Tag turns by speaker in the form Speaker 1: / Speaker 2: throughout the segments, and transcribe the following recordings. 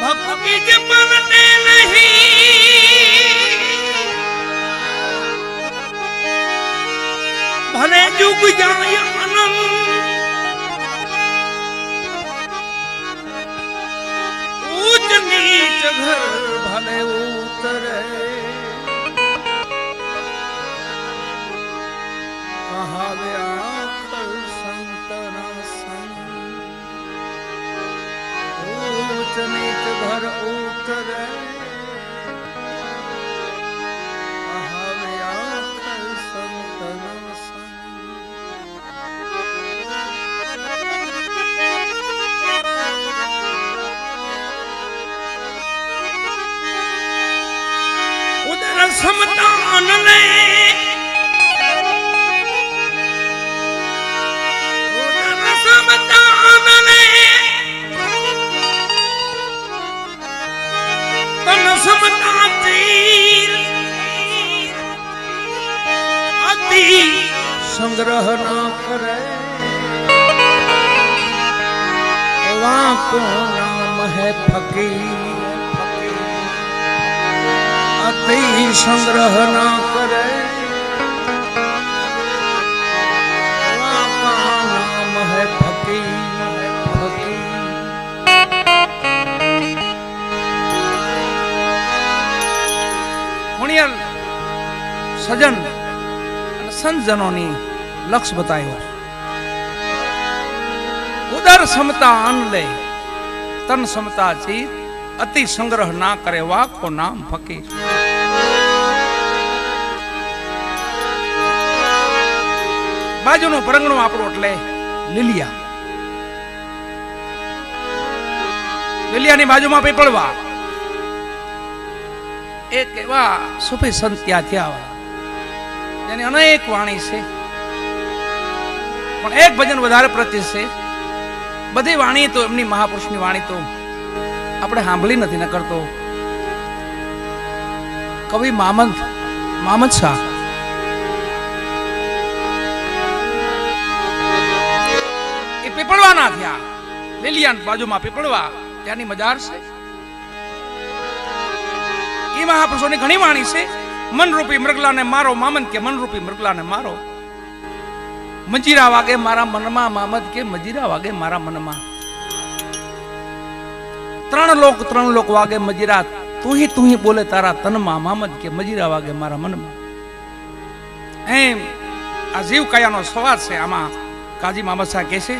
Speaker 1: भक्ति के बनने नहीं भले जुग जाय अनंत ऊंच नीच घर भले उतरे कहावे आखल संतना संग ऊंच नीच घर उतरे कहावे आखल संतना संग उदर समतान ले तन समता तीर अति संग्रह ना करे वाको नाम है फकीर अति संग्रह ना करे वाका नाम है फकीर सजन संत जनों ने लक्ष्य बतायो उदर समता अन ले तन समता चीत अति संग्रह ना करे वाक को नाम फकीर बाजू नो परंगणो आपणो એટલે લીલિયા લીલિયાની બાજુમાં પીપળવા એક એવા સુફી સંત ત્યાં થયા જેની અનેક વાણી છે પણ એક ભજન વધારે પ્રચલિત છે બધી વાણી તો એમની મહાપુરુષની વાણી તો આપણે સાંભળી નથી ન કરતો કવિ મામદ શાહ એ પીપળવાના થયા લીલિયાન બાજુમાં પીપળવા ત્યાંની મજાર છે એ મહાપુરુષોની ઘણી વાણી છે મનરૂપી મૃગલાને મારો મામદ કે મનરૂપી મૃગલાને મારો મંજીરા વાગે મારા મનમાં મામદ કે મજીરા વાગે મારા મનમાં ત્રણ લોક વાગે મજીરા તું હી બોલે તારા તનમાં મામદ કે મજીરા વાગે મારા મનમાં એમ આ જીવ કયાનો સ્વાદ છે આમાં કાજી મામદ શાહ કહે છે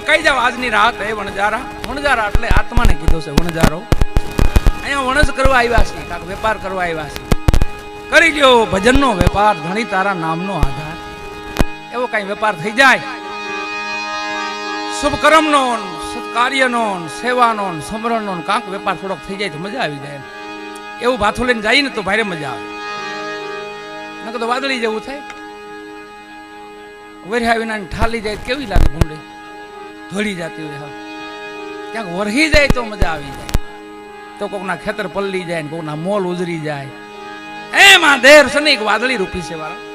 Speaker 1: કહી જાવ આજની રાત હે વણજારા. વણજારા એટલે આત્માને કીધો છે વણજારો. અહીંયા વણજ કરવા આવ્યા છે, કાંક વેપાર કરવા આવ્યા છે. કરી લ્યો ભજનનો વેપાર, ધણી તારા નામનો આધાર. એવો કઈ વેપાર થઈ જાય, શુભ કર્મનો, સત્કાર્યનો, સેવાનો, સમરણનો કાંક વેપાર થોડોક થઈ જાય તો મજા આવી જાય. એવું ભાથું લઈને જાય ને તો ભારે મજા આવે. નકર તો વાદળી જેવું થાય. વરહ્યા વિના ઠાલી જાય કેવી લાગે ભૂંડી, ધોળી જતી હોય. ક્યાંક વરહી જાય તો મજા આવી જાય. તો કોકના ખેતર પલ્લી જાય ને કોકના મોલ ઉજરી જાય. એમાં દેર છે ને એક વાદળી રૂપી છે વાળા.